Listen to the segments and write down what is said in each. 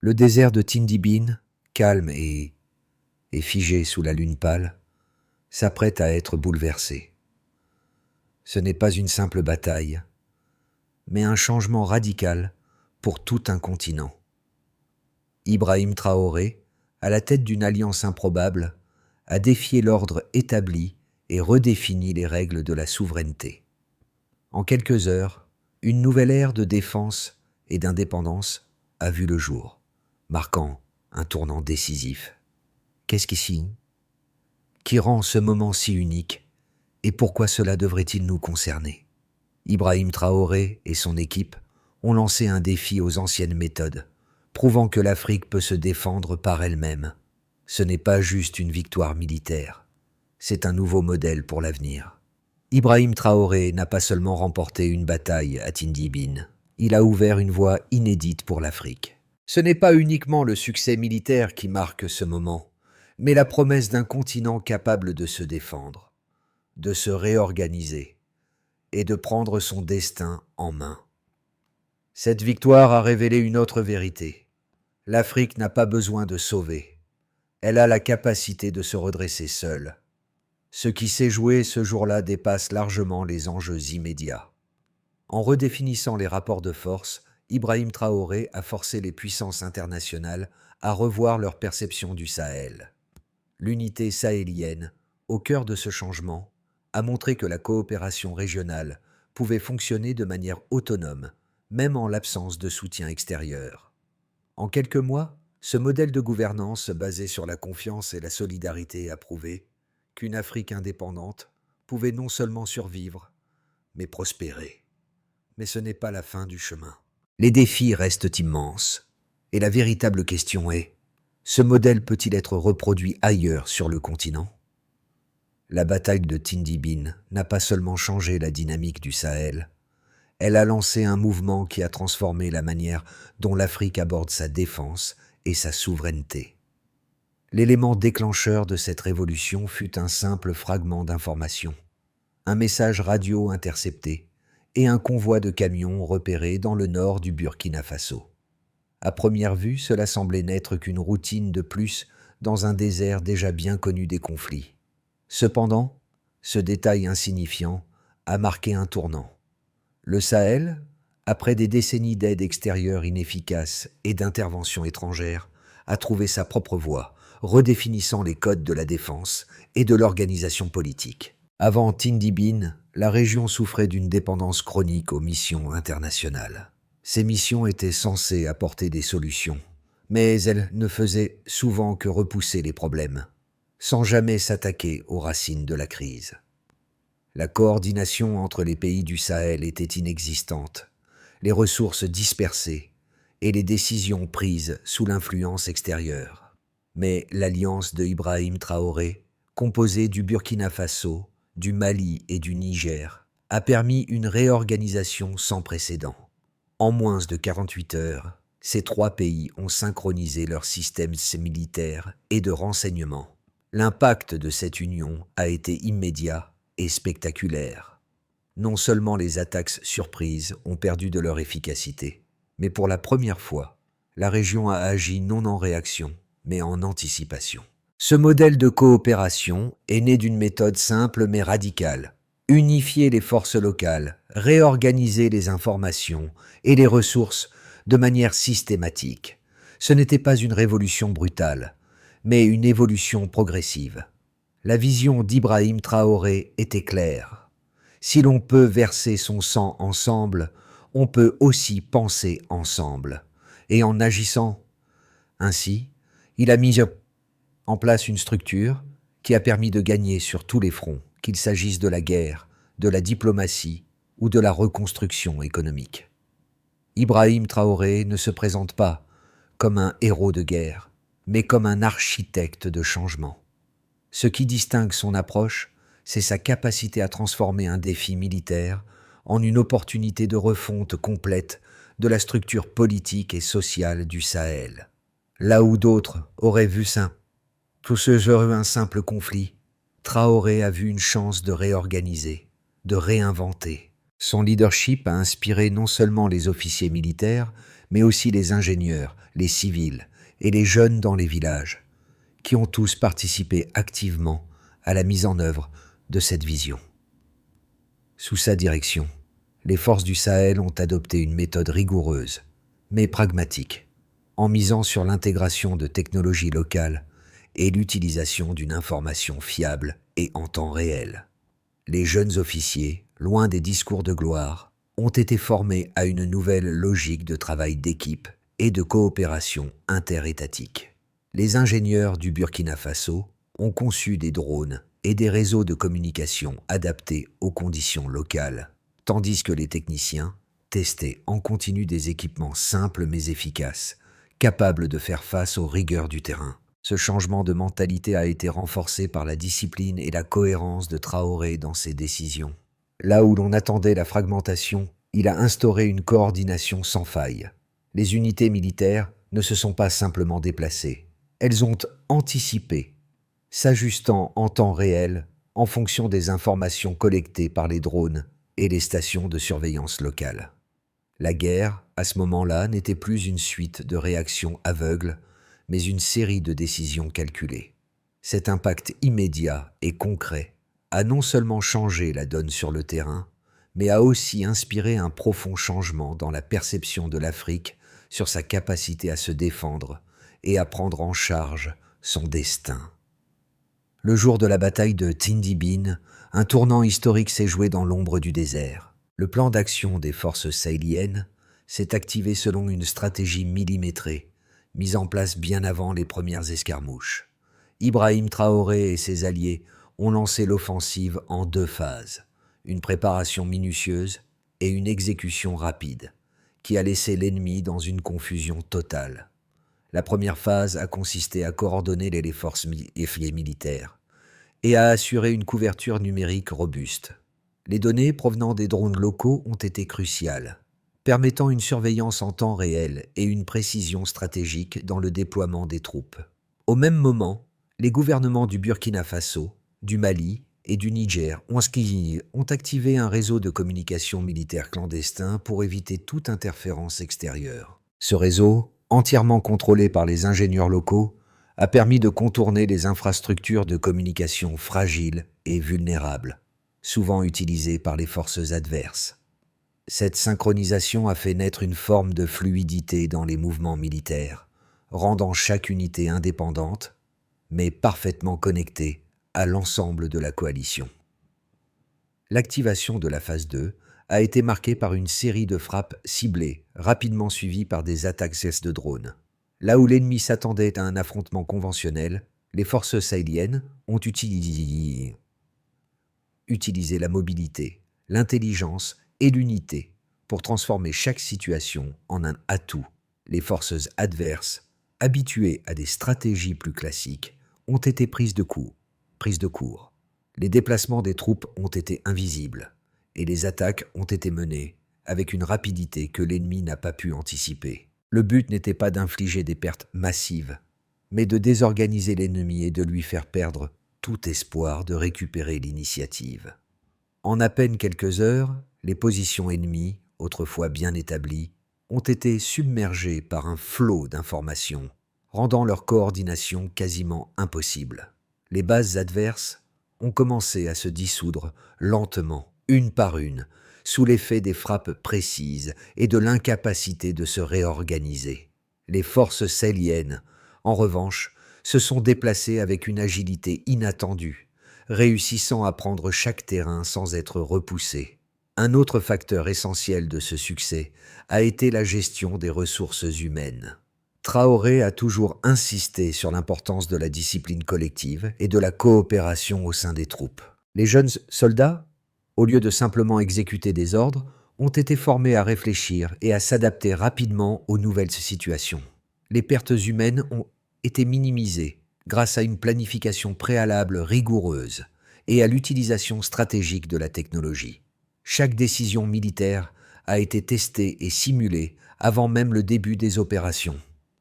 Le désert de Tindibin, calme et figé sous la lune pâle, s'apprête à être bouleversé. Ce n'est pas une simple bataille, mais un changement radical pour tout un continent. Ibrahim Traoré, à la tête d'une alliance improbable, a défié l'ordre établi et redéfini les règles de la souveraineté. En quelques heures, une nouvelle ère de défense et d'indépendance a vu le jour, marquant un tournant décisif. Qu'est-ce qui rend ce moment si unique et pourquoi cela devrait-il nous concerner? Ibrahim Traoré et son équipe ont lancé un défi aux anciennes méthodes, prouvant que l'Afrique peut se défendre par elle-même. Ce n'est pas juste une victoire militaire, c'est un nouveau modèle pour l'avenir. Ibrahim Traoré n'a pas seulement remporté une bataille à Tindibin, il a ouvert une voie inédite pour l'Afrique. Ce n'est pas uniquement le succès militaire qui marque ce moment, mais la promesse d'un continent capable de se défendre, de se réorganiser et de prendre son destin en main. Cette victoire a révélé une autre vérité. L'Afrique n'a pas besoin de sauver. Elle a la capacité de se redresser seule. Ce qui s'est joué ce jour-là dépasse largement les enjeux immédiats. En redéfinissant les rapports de force, Ibrahim Traoré a forcé les puissances internationales à revoir leur perception du Sahel. L'unité sahélienne, au cœur de ce changement, a montré que la coopération régionale pouvait fonctionner de manière autonome, même en l'absence de soutien extérieur. En quelques mois, ce modèle de gouvernance basé sur la confiance et la solidarité a prouvé qu'une Afrique indépendante pouvait non seulement survivre, mais prospérer. Mais ce n'est pas la fin du chemin. Les défis restent immenses, et la véritable question est: ce modèle peut-il être reproduit ailleurs sur le continent? La bataille de Tindibin n'a pas seulement changé la dynamique du Sahel, elle a lancé un mouvement qui a transformé la manière dont l'Afrique aborde sa défense et sa souveraineté. L'élément déclencheur de cette révolution fut un simple fragment d'information, un message radio intercepté et un convoi de camions repéré dans le nord du Burkina Faso. À première vue, cela semblait n'être qu'une routine de plus dans un désert déjà bien connu des conflits. Cependant, ce détail insignifiant a marqué un tournant. Le Sahel, après des décennies d'aide extérieure inefficace et d'intervention étrangère, a trouvé sa propre voie, redéfinissant les codes de la défense et de l'organisation politique. Avant Tindibin, la région souffrait d'une dépendance chronique aux missions internationales. Ces missions étaient censées apporter des solutions, mais elles ne faisaient souvent que repousser les problèmes, sans jamais s'attaquer aux racines de la crise. La coordination entre les pays du Sahel était inexistante, les ressources dispersées et les décisions prises sous l'influence extérieure. Mais l'alliance de Ibrahim Traoré, composée du Burkina Faso, du Mali et du Niger, a permis une réorganisation sans précédent. En moins de 48 heures, ces trois pays ont synchronisé leurs systèmes militaires et de renseignement. L'impact de cette union a été immédiat et spectaculaire. Non seulement les attaques surprises ont perdu de leur efficacité, mais pour la première fois, la région a agi non en réaction, mais en anticipation. Ce modèle de coopération est né d'une méthode simple mais radicale: unifier les forces locales, réorganiser les informations et les ressources de manière systématique. Ce n'était pas une révolution brutale, mais une évolution progressive. La vision d'Ibrahim Traoré était claire. Si l'on peut verser son sang ensemble, on peut aussi penser ensemble. Et en agissant ainsi, il a mis en place une structure qui a permis de gagner sur tous les fronts, qu'il s'agisse de la guerre, de la diplomatie ou de la reconstruction économique. Ibrahim Traoré ne se présente pas comme un héros de guerre, mais comme un architecte de changement. Ce qui distingue son approche, c'est sa capacité à transformer un défi militaire en une opportunité de refonte complète de la structure politique et sociale du Sahel. Là où d'autres auraient vu un simple conflit, Traoré a vu une chance de réorganiser, de réinventer. Son leadership a inspiré non seulement les officiers militaires, mais aussi les ingénieurs, les civils et les jeunes dans les villages, qui ont tous participé activement à la mise en œuvre de cette vision. Sous sa direction, les forces du Sahel ont adopté une méthode rigoureuse, mais pragmatique, en misant sur l'intégration de technologies locales et l'utilisation d'une information fiable et en temps réel. Les jeunes officiers, loin des discours de gloire, ont été formés à une nouvelle logique de travail d'équipe et de coopération interétatique. Les ingénieurs du Burkina Faso ont conçu des drones et des réseaux de communication adaptés aux conditions locales, tandis que les techniciens testaient en continu des équipements simples mais efficaces, capables de faire face aux rigueurs du terrain. Ce changement de mentalité a été renforcé par la discipline et la cohérence de Traoré dans ses décisions. Là où l'on attendait la fragmentation, il a instauré une coordination sans faille. Les unités militaires ne se sont pas simplement déplacées. Elles ont anticipé, s'ajustant en temps réel en fonction des informations collectées par les drones et les stations de surveillance locales. La guerre, à ce moment-là, n'était plus une suite de réactions aveugles, mais une série de décisions calculées. Cet impact immédiat et concret a non seulement changé la donne sur le terrain, mais a aussi inspiré un profond changement dans la perception de l'Afrique sur sa capacité à se défendre et à prendre en charge son destin. Le jour de la bataille de Tindibine, un tournant historique s'est joué dans l'ombre du désert. Le plan d'action des forces sahéliennes s'est activé selon une stratégie millimétrée, mise en place bien avant les premières escarmouches. Ibrahim Traoré et ses alliés ont lancé l'offensive en 2 phases, une préparation minutieuse et une exécution rapide, qui a laissé l'ennemi dans une confusion totale. La première phase a consisté à coordonner les forces militaires et à assurer une couverture numérique robuste. Les données provenant des drones locaux ont été cruciales, permettant une surveillance en temps réel et une précision stratégique dans le déploiement des troupes. Au même moment, les gouvernements du Burkina Faso, du Mali et du Niger ont activé un réseau de communication militaire clandestin pour éviter toute interférence extérieure. Ce réseau, entièrement contrôlé par les ingénieurs locaux, a permis de contourner les infrastructures de communication fragiles et vulnérables, souvent utilisées par les forces adverses. Cette synchronisation a fait naître une forme de fluidité dans les mouvements militaires, rendant chaque unité indépendante, mais parfaitement connectée à l'ensemble de la coalition. L'activation de la phase 2 a été marquée par une série de frappes ciblées, rapidement suivies par des attaques de drones. Là où l'ennemi s'attendait à un affrontement conventionnel, les forces sahéliennes ont utilisé la mobilité, l'intelligence et l'unité pour transformer chaque situation en un atout. Les forces adverses, habituées à des stratégies plus classiques, ont été prises de court. Les déplacements des troupes ont été invisibles et les attaques ont été menées avec une rapidité que l'ennemi n'a pas pu anticiper. Le but n'était pas d'infliger des pertes massives, mais de désorganiser l'ennemi et de lui faire perdre tout espoir de récupérer l'initiative. En à peine quelques heures, les positions ennemies, autrefois bien établies, ont été submergées par un flot d'informations, rendant leur coordination quasiment impossible. Les bases adverses ont commencé à se dissoudre lentement, une par une, sous l'effet des frappes précises et de l'incapacité de se réorganiser. Les forces sahéliennes, en revanche, se sont déplacées avec une agilité inattendue, réussissant à prendre chaque terrain sans être repoussées. Un autre facteur essentiel de ce succès a été la gestion des ressources humaines. Traoré a toujours insisté sur l'importance de la discipline collective et de la coopération au sein des troupes. Les jeunes soldats, au lieu de simplement exécuter des ordres, ont été formés à réfléchir et à s'adapter rapidement aux nouvelles situations. Les pertes humaines ont été minimisées grâce à une planification préalable rigoureuse et à l'utilisation stratégique de la technologie. Chaque décision militaire a été testée et simulée avant même le début des opérations.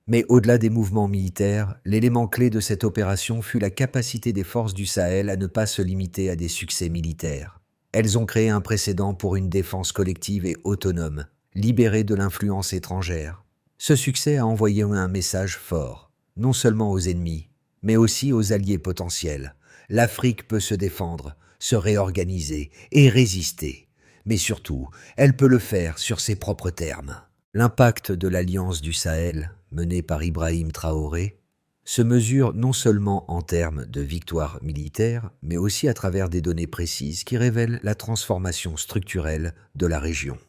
Mais au-delà des mouvements militaires, l'élément clé de cette opération fut la capacité des forces du Sahel à ne pas se limiter à des succès militaires. Elles ont créé un précédent pour une défense collective et autonome, libérée de l'influence étrangère. Ce succès a envoyé un message fort, non seulement aux ennemis, mais aussi aux alliés potentiels. L'Afrique peut se défendre, se réorganiser et résister. Mais surtout, elle peut le faire sur ses propres termes. L'impact de l'Alliance du Sahel, menée par Ibrahim Traoré, se mesure non seulement en termes de victoire militaire, mais aussi à travers des données précises qui révèlent la transformation structurelle de la région.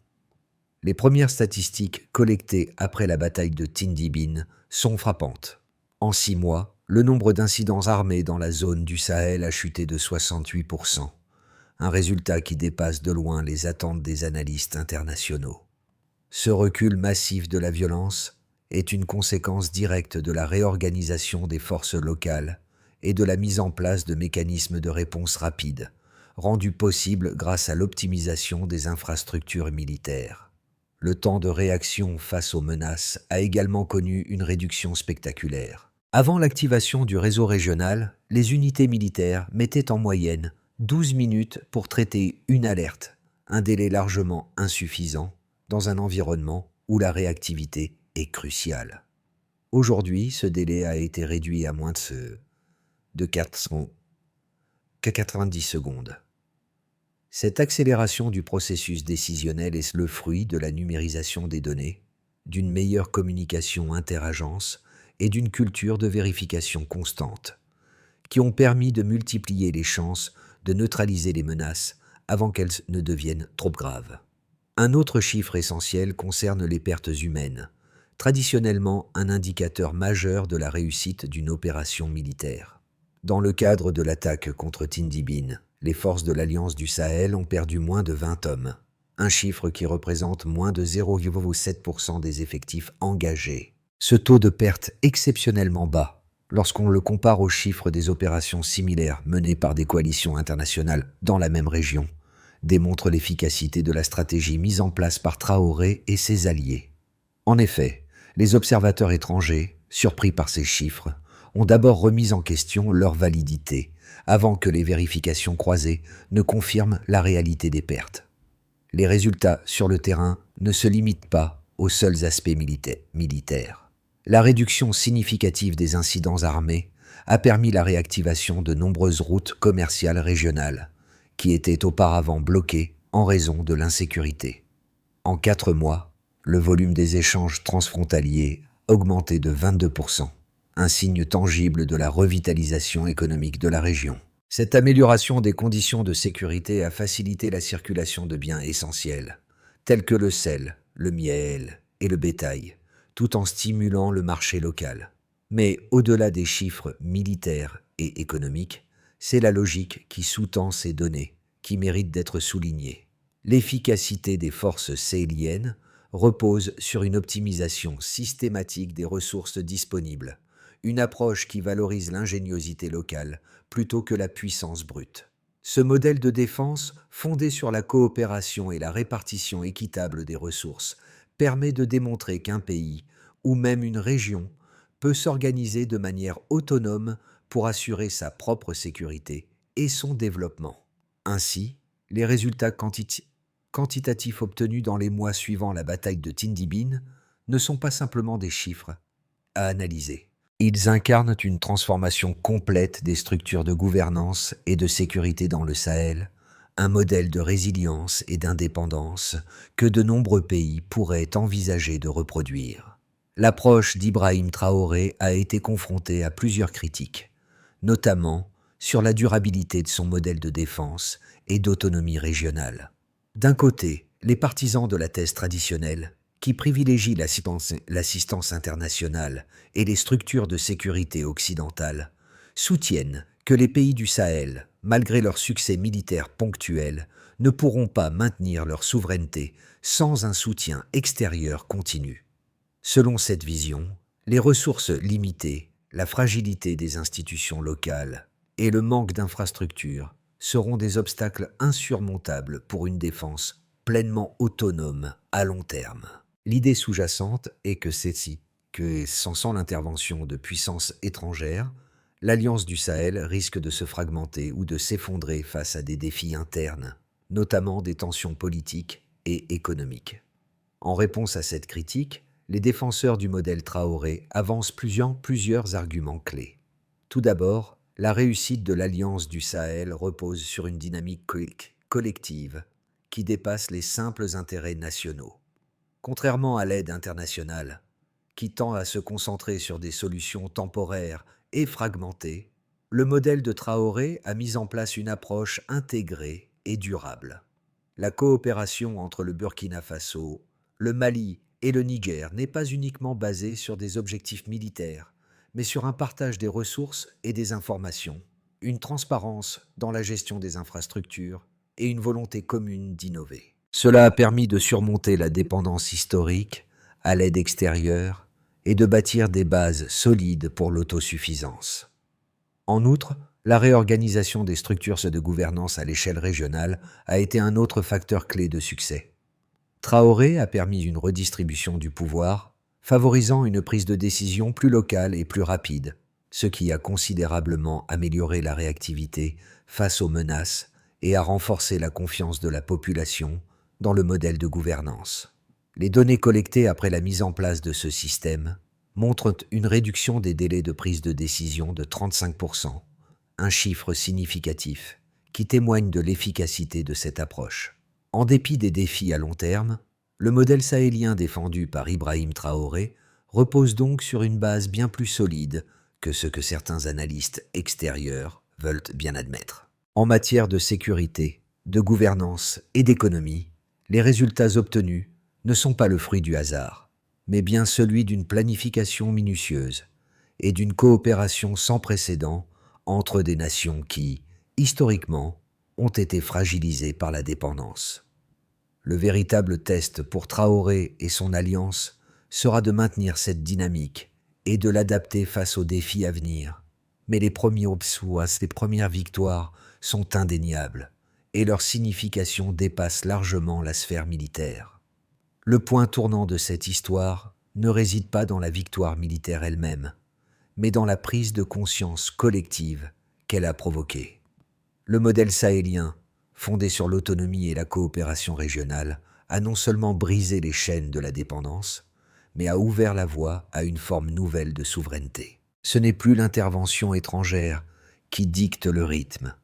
Les premières statistiques collectées après la bataille de Tindibine sont frappantes. En 6 mois, le nombre d'incidents armés dans la zone du Sahel a chuté de 68%, un résultat qui dépasse de loin les attentes des analystes internationaux. Ce recul massif de la violence est une conséquence directe de la réorganisation des forces locales et de la mise en place de mécanismes de réponse rapide, rendus possibles grâce à l'optimisation des infrastructures militaires. Le temps de réaction face aux menaces a également connu une réduction spectaculaire. Avant l'activation du réseau régional, les unités militaires mettaient en moyenne 12 minutes pour traiter une alerte, un délai largement insuffisant dans un environnement où la réactivité est cruciale. Aujourd'hui, ce délai a été réduit à moins de 90 secondes. Cette accélération du processus décisionnel est le fruit de la numérisation des données, d'une meilleure communication interagence et d'une culture de vérification constante, qui ont permis de multiplier les chances de neutraliser les menaces avant qu'elles ne deviennent trop graves. Un autre chiffre essentiel concerne les pertes humaines, traditionnellement un indicateur majeur de la réussite d'une opération militaire. Dans le cadre de l'attaque contre Tindibine, les forces de l'Alliance du Sahel ont perdu moins de 20 hommes, un chiffre qui représente moins de 0,7% des effectifs engagés. Ce taux de perte exceptionnellement bas, lorsqu'on le compare aux chiffres des opérations similaires menées par des coalitions internationales dans la même région, démontre l'efficacité de la stratégie mise en place par Traoré et ses alliés. En effet, les observateurs étrangers, surpris par ces chiffres, ont d'abord remis en question leur validité, avant que les vérifications croisées ne confirment la réalité des pertes. Les résultats sur le terrain ne se limitent pas aux seuls aspects militaires. La réduction significative des incidents armés a permis la réactivation de nombreuses routes commerciales régionales, qui étaient auparavant bloquées en raison de l'insécurité. En 4 mois, le volume des échanges transfrontaliers a augmenté de 22%, un signe tangible de la revitalisation économique de la région. Cette amélioration des conditions de sécurité a facilité la circulation de biens essentiels, tels que le sel, le miel et le bétail, tout en stimulant le marché local. Mais au-delà des chiffres militaires et économiques, c'est la logique qui sous-tend ces données qui mérite d'être soulignée. L'efficacité des forces sahéliennes repose sur une optimisation systématique des ressources disponibles, une approche qui valorise l'ingéniosité locale plutôt que la puissance brute. Ce modèle de défense, fondé sur la coopération et la répartition équitable des ressources, permet de démontrer qu'un pays, ou même une région, peut s'organiser de manière autonome pour assurer sa propre sécurité et son développement. Ainsi, les résultats quantitatifs obtenus dans les mois suivant la bataille de Tindibine ne sont pas simplement des chiffres à analyser. Ils incarnent une transformation complète des structures de gouvernance et de sécurité dans le Sahel, un modèle de résilience et d'indépendance que de nombreux pays pourraient envisager de reproduire. L'approche d'Ibrahim Traoré a été confrontée à plusieurs critiques, notamment sur la durabilité de son modèle de défense et d'autonomie régionale. D'un côté, les partisans de la thèse traditionnelle, qui privilégient l'assistance internationale et les structures de sécurité occidentales, soutiennent que les pays du Sahel, malgré leur succès militaire ponctuel, ne pourront pas maintenir leur souveraineté sans un soutien extérieur continu. Selon cette vision, les ressources limitées, la fragilité des institutions locales et le manque d'infrastructures seront des obstacles insurmontables pour une défense pleinement autonome à long terme. L'idée sous-jacente est que sans l'intervention de puissances étrangères, l'Alliance du Sahel risque de se fragmenter ou de s'effondrer face à des défis internes, notamment des tensions politiques et économiques. En réponse à cette critique, Les défenseurs du modèle Traoré avancent plusieurs arguments clés. Tout d'abord, la réussite de l'Alliance du Sahel repose sur une dynamique collective qui dépasse les simples intérêts nationaux. Contrairement à l'aide internationale, qui tend à se concentrer sur des solutions temporaires et fragmentées, le modèle de Traoré a mis en place une approche intégrée et durable. La coopération entre le Burkina Faso, le Mali et le Niger n'est pas uniquement basée sur des objectifs militaires, mais sur un partage des ressources et des informations, une transparence dans la gestion des infrastructures et une volonté commune d'innover. Cela a permis de surmonter la dépendance historique à l'aide extérieure et de bâtir des bases solides pour l'autosuffisance. En outre, la réorganisation des structures de gouvernance à l'échelle régionale a été un autre facteur clé de succès. Traoré a permis une redistribution du pouvoir, favorisant une prise de décision plus locale et plus rapide, ce qui a considérablement amélioré la réactivité face aux menaces et a renforcé la confiance de la population dans le modèle de gouvernance. Les données collectées après la mise en place de ce système montrent une réduction des délais de prise de décision de 35%, un chiffre significatif qui témoigne de l'efficacité de cette approche. En dépit des défis à long terme, le modèle sahélien défendu par Ibrahim Traoré repose donc sur une base bien plus solide que ce que certains analystes extérieurs veulent bien admettre. En matière de sécurité, de gouvernance et d'économie, les résultats obtenus ne sont pas le fruit du hasard, mais bien celui d'une planification minutieuse et d'une coopération sans précédent entre des nations qui, historiquement, ont été fragilisées par la dépendance. Le véritable test pour Traoré et son alliance sera de maintenir cette dynamique et de l'adapter face aux défis à venir. Mais les premiers obstacles, ces premières victoires sont indéniables et leur signification dépasse largement la sphère militaire. Le point tournant de cette histoire ne réside pas dans la victoire militaire elle-même, mais dans la prise de conscience collective qu'elle a provoquée. Le modèle sahélien, fondé sur l'autonomie et la coopération régionale, a non seulement brisé les chaînes de la dépendance, mais a ouvert la voie à une forme nouvelle de souveraineté. Ce n'est plus l'intervention étrangère qui dicte le rythme,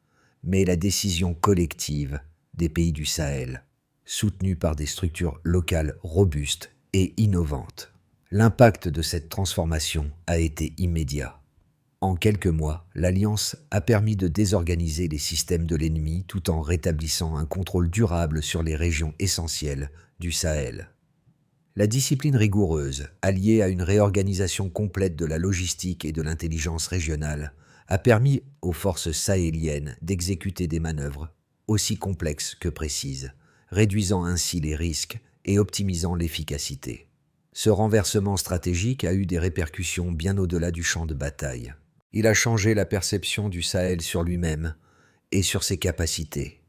mais la décision collective des pays du Sahel, soutenue par des structures locales robustes et innovantes. L'impact de cette transformation a été immédiat. En quelques mois, l'Alliance a permis de désorganiser les systèmes de l'ennemi tout en rétablissant un contrôle durable sur les régions essentielles du Sahel. La discipline rigoureuse, alliée à une réorganisation complète de la logistique et de l'intelligence régionale, a permis aux forces sahéliennes d'exécuter des manœuvres aussi complexes que précises, réduisant ainsi les risques et optimisant l'efficacité. Ce renversement stratégique a eu des répercussions bien au-delà du champ de bataille. Il a changé la perception du Sahel sur lui-même et sur ses capacités,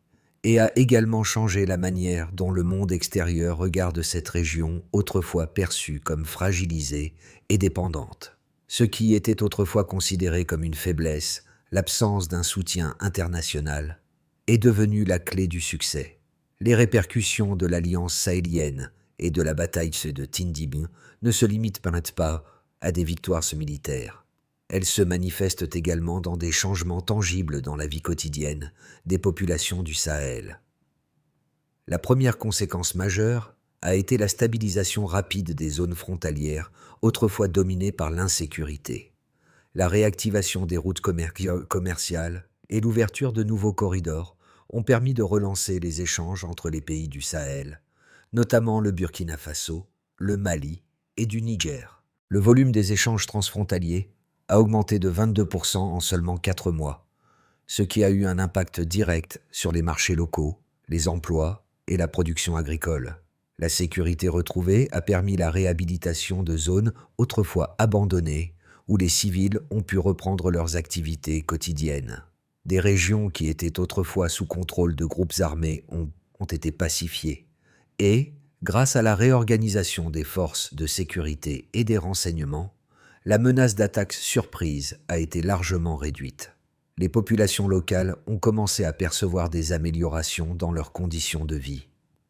et a également changé la manière dont le monde extérieur regarde cette région autrefois perçue comme fragilisée et dépendante. Ce qui était autrefois considéré comme une faiblesse, l'absence d'un soutien international, est devenu la clé du succès. Les répercussions de l'alliance sahélienne et de la bataille de Tindibu ne se limitent pas à des victoires militaires. Elles se manifestent également dans des changements tangibles dans la vie quotidienne des populations du Sahel. La première conséquence majeure a été la stabilisation rapide des zones frontalières autrefois dominées par l'insécurité. La réactivation des routes commerciales et l'ouverture de nouveaux corridors ont permis de relancer les échanges entre les pays du Sahel, notamment le Burkina Faso, le Mali et du Niger. Le volume des échanges transfrontaliers a augmenté de 22% en seulement 4 mois, ce qui a eu un impact direct sur les marchés locaux, les emplois et la production agricole. La sécurité retrouvée a permis la réhabilitation de zones autrefois abandonnées où les civils ont pu reprendre leurs activités quotidiennes. Des régions qui étaient autrefois sous contrôle de groupes armés ont été pacifiées et, grâce à la réorganisation des forces de sécurité et des renseignements, la menace d'attaques surprises a été largement réduite. Les populations locales ont commencé à percevoir des améliorations dans leurs conditions de vie.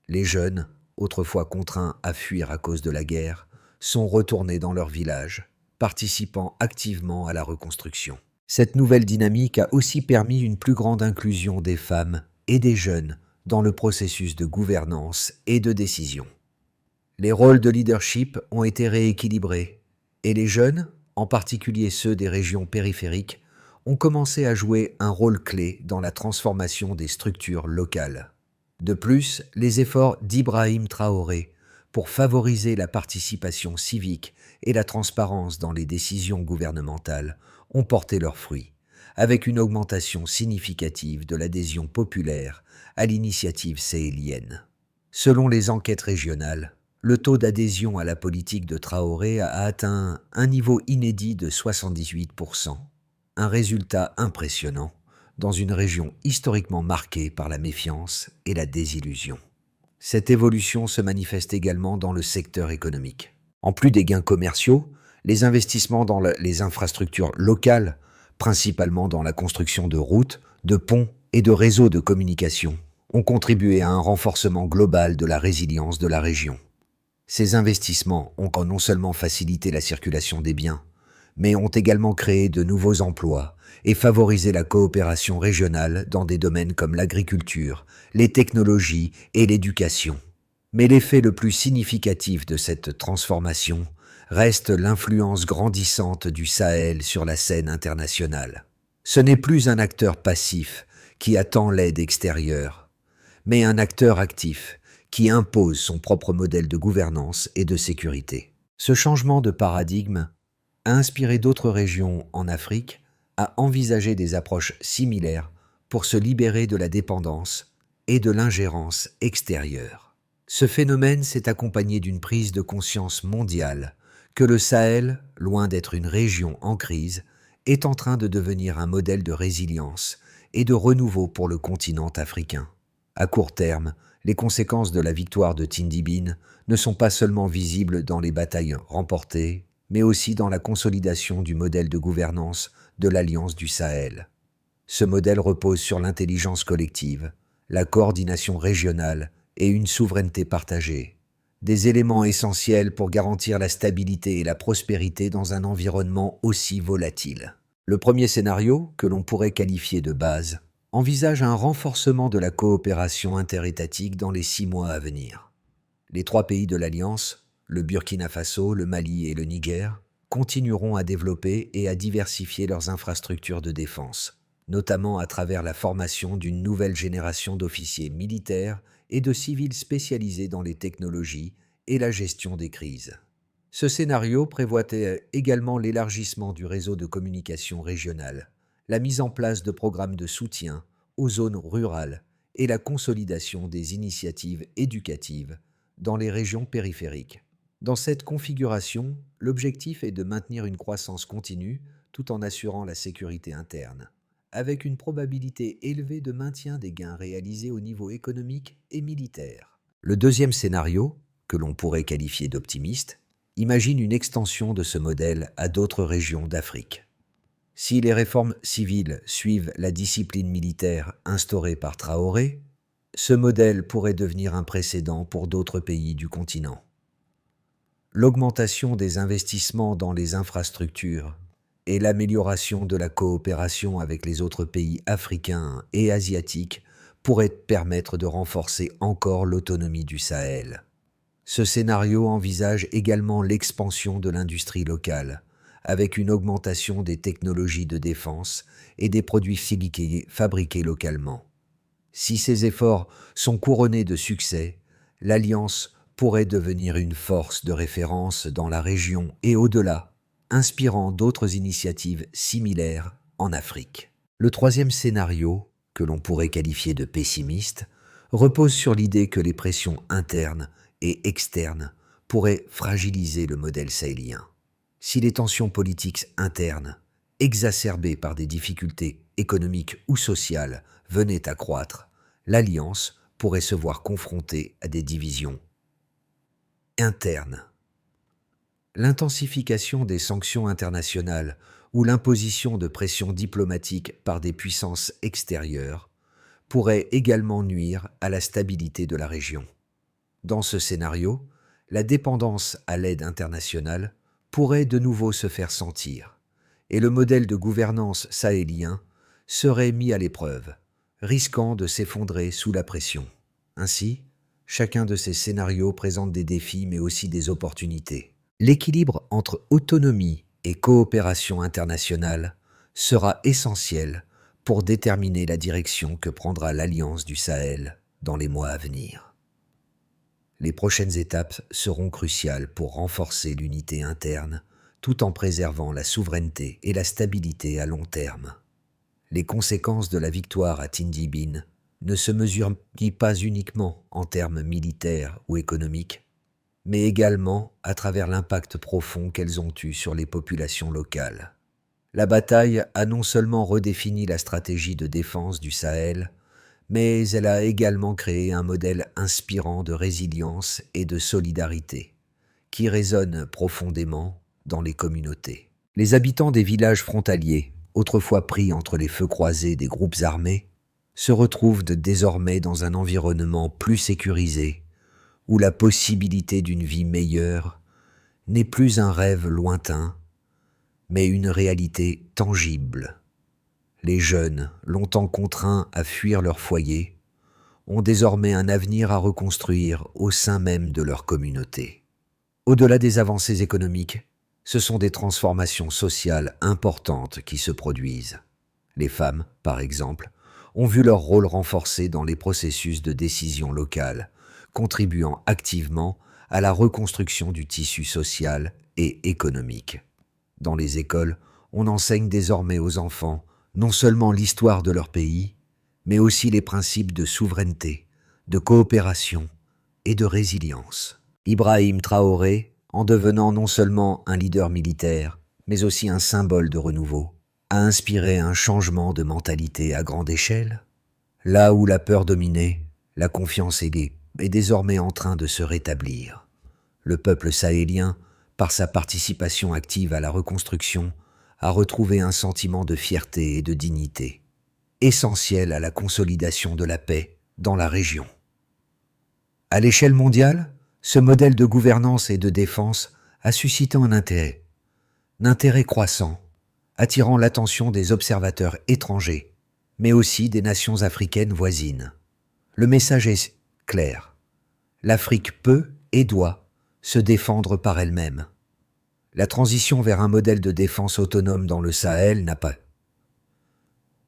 Les jeunes, autrefois contraints à fuir à cause de la guerre, sont retournés dans leur village, participant activement à la reconstruction. Cette nouvelle dynamique a aussi permis une plus grande inclusion des femmes et des jeunes dans le processus de gouvernance et de décision. Les rôles de leadership ont été rééquilibrés et les jeunes, en particulier ceux des régions périphériques, ont commencé à jouer un rôle clé dans la transformation des structures locales. De plus, les efforts d'Ibrahim Traoré pour favoriser la participation civique et la transparence dans les décisions gouvernementales ont porté leurs fruits, avec une augmentation significative de l'adhésion populaire à l'initiative sahélienne. Selon les enquêtes régionales, le taux d'adhésion à la politique de Traoré a atteint un niveau inédit de 78%, un résultat impressionnant dans une région historiquement marquée par la méfiance et la désillusion. Cette évolution se manifeste également dans le secteur économique. En plus des gains commerciaux, les investissements dans les infrastructures locales, principalement dans la construction de routes, de ponts et de réseaux de communication, ont contribué à un renforcement global de la résilience de la région. Ces investissements ont non seulement facilité la circulation des biens, mais ont également créé de nouveaux emplois et favorisé la coopération régionale dans des domaines comme l'agriculture, les technologies et l'éducation. Mais l'effet le plus significatif de cette transformation reste l'influence grandissante du Sahel sur la scène internationale. Ce n'est plus un acteur passif qui attend l'aide extérieure, mais un acteur actif qui impose son propre modèle de gouvernance et de sécurité. Ce changement de paradigme a inspiré d'autres régions en Afrique à envisager des approches similaires pour se libérer de la dépendance et de l'ingérence extérieure. Ce phénomène s'est accompagné d'une prise de conscience mondiale que le Sahel, loin d'être une région en crise, est en train de devenir un modèle de résilience et de renouveau pour le continent africain. À court terme, les conséquences de la victoire de Tindibine ne sont pas seulement visibles dans les batailles remportées, mais aussi dans la consolidation du modèle de gouvernance de l'Alliance du Sahel. Ce modèle repose sur l'intelligence collective, la coordination régionale et une souveraineté partagée, des éléments essentiels pour garantir la stabilité et la prospérité dans un environnement aussi volatile. Le premier scénario, que l'on pourrait qualifier de base, envisage un renforcement de la coopération interétatique dans les 6 mois à venir. Les 3 pays de l'Alliance, le Burkina Faso, le Mali et le Niger, continueront à développer et à diversifier leurs infrastructures de défense, notamment à travers la formation d'une nouvelle génération d'officiers militaires et de civils spécialisés dans les technologies et la gestion des crises. Ce scénario prévoit également l'élargissement du réseau de communication régional, la mise en place de programmes de soutien aux zones rurales et la consolidation des initiatives éducatives dans les régions périphériques. Dans cette configuration, l'objectif est de maintenir une croissance continue tout en assurant la sécurité interne, avec une probabilité élevée de maintien des gains réalisés au niveau économique et militaire. Le deuxième scénario, que l'on pourrait qualifier d'optimiste, imagine une extension de ce modèle à d'autres régions d'Afrique. Si les réformes civiles suivent la discipline militaire instaurée par Traoré, ce modèle pourrait devenir un précédent pour d'autres pays du continent. L'augmentation des investissements dans les infrastructures et l'amélioration de la coopération avec les autres pays africains et asiatiques pourraient permettre de renforcer encore l'autonomie du Sahel. Ce scénario envisage également l'expansion de l'industrie locale, avec une augmentation des technologies de défense et des produits fabriqués localement. Si ces efforts sont couronnés de succès, l'Alliance pourrait devenir une force de référence dans la région et au-delà, inspirant d'autres initiatives similaires en Afrique. Le troisième scénario, que l'on pourrait qualifier de pessimiste, repose sur l'idée que les pressions internes et externes pourraient fragiliser le modèle sahélien. Si les tensions politiques internes, exacerbées par des difficultés économiques ou sociales, venaient à croître, l'Alliance pourrait se voir confrontée à des divisions internes. L'intensification des sanctions internationales ou l'imposition de pressions diplomatiques par des puissances extérieures pourrait également nuire à la stabilité de la région. Dans ce scénario, la dépendance à l'aide internationale pourrait de nouveau se faire sentir, et le modèle de gouvernance sahélien serait mis à l'épreuve, risquant de s'effondrer sous la pression. Ainsi, chacun de ces scénarios présente des défis mais aussi des opportunités. L'équilibre entre autonomie et coopération internationale sera essentiel pour déterminer la direction que prendra l'Alliance du Sahel dans les mois à venir. Les prochaines étapes seront cruciales pour renforcer l'unité interne tout en préservant la souveraineté et la stabilité à long terme. Les conséquences de la victoire à Tindibi ne se mesurent pas uniquement en termes militaires ou économiques, mais également à travers l'impact profond qu'elles ont eu sur les populations locales. La bataille a non seulement redéfini la stratégie de défense du Sahel, mais elle a également créé un modèle inspirant de résilience et de solidarité, qui résonne profondément dans les communautés. Les habitants des villages frontaliers, autrefois pris entre les feux croisés des groupes armés, se retrouvent désormais dans un environnement plus sécurisé, où la possibilité d'une vie meilleure n'est plus un rêve lointain, mais une réalité tangible. Les jeunes, longtemps contraints à fuir leur foyer, ont désormais un avenir à reconstruire au sein même de leur communauté. Au-delà des avancées économiques, ce sont des transformations sociales importantes qui se produisent. Les femmes, par exemple, ont vu leur rôle renforcé dans les processus de décision locale, contribuant activement à la reconstruction du tissu social et économique. Dans les écoles, on enseigne désormais aux enfants non seulement l'histoire de leur pays, mais aussi les principes de souveraineté, de coopération et de résilience. Ibrahim Traoré, en devenant non seulement un leader militaire, mais aussi un symbole de renouveau, a inspiré un changement de mentalité à grande échelle. Là où la peur dominait, la confiance est désormais en train de se rétablir. Le peuple sahélien, par sa participation active à la reconstruction, a retrouvé un sentiment de fierté et de dignité, essentiel à la consolidation de la paix dans la région. À l'échelle mondiale, ce modèle de gouvernance et de défense a suscité un intérêt croissant, attirant l'attention des observateurs étrangers, mais aussi des nations africaines voisines. Le message est clair. L'Afrique peut et doit se défendre par elle-même. La transition vers un modèle de défense autonome dans le Sahel n'a pas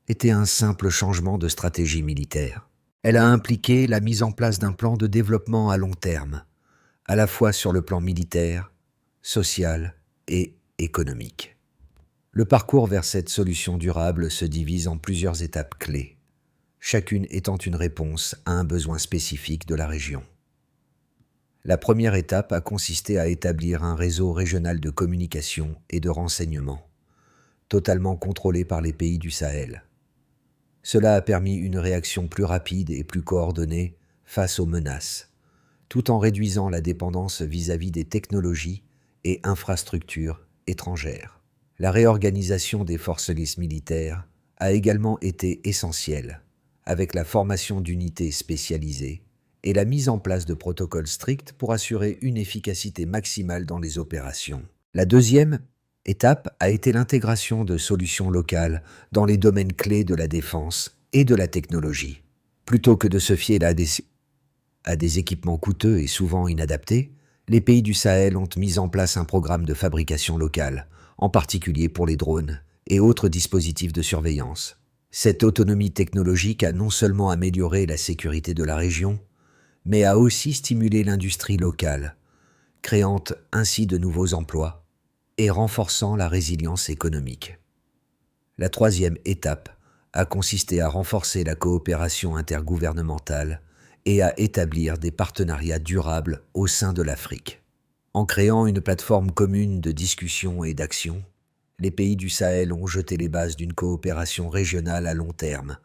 été un simple changement de stratégie militaire. Elle a impliqué la mise en place d'un plan de développement à long terme, à la fois sur le plan militaire, social et économique. Le parcours vers cette solution durable se divise en plusieurs étapes clés, chacune étant une réponse à un besoin spécifique de la région. La première étape a consisté à établir un réseau régional de communication et de renseignement, totalement contrôlé par les pays du Sahel. Cela a permis une réaction plus rapide et plus coordonnée face aux menaces, tout en réduisant la dépendance vis-à-vis des technologies et infrastructures étrangères. La réorganisation des forces militaires a également été essentielle, avec la formation d'unités spécialisées et la mise en place de protocoles stricts pour assurer une efficacité maximale dans les opérations. La deuxième étape a été l'intégration de solutions locales dans les domaines clés de la défense et de la technologie. Plutôt que de se fier à des équipements coûteux et souvent inadaptés, les pays du Sahel ont mis en place un programme de fabrication locale, en particulier pour les drones et autres dispositifs de surveillance. Cette autonomie technologique a non seulement amélioré la sécurité de la région, mais a aussi stimulé l'industrie locale, créant ainsi de nouveaux emplois et renforçant la résilience économique. La troisième étape a consisté à renforcer la coopération intergouvernementale et à établir des partenariats durables au sein de l'Afrique. En créant une plateforme commune de discussion et d'action, les pays du Sahel ont jeté les bases d'une coopération régionale à long terme,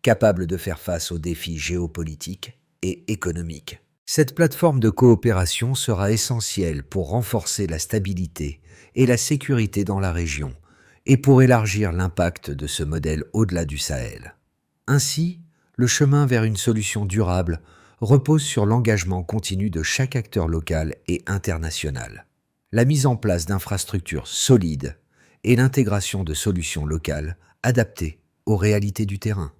capable de faire face aux défis géopolitiques et économiques. Cette plateforme de coopération sera essentielle pour renforcer la stabilité et la sécurité dans la région et pour élargir l'impact de ce modèle au-delà du Sahel. Ainsi, le chemin vers une solution durable repose sur l'engagement continu de chaque acteur local et international. La mise en place d'infrastructures solides et l'intégration de solutions locales adaptées aux réalités du terrain.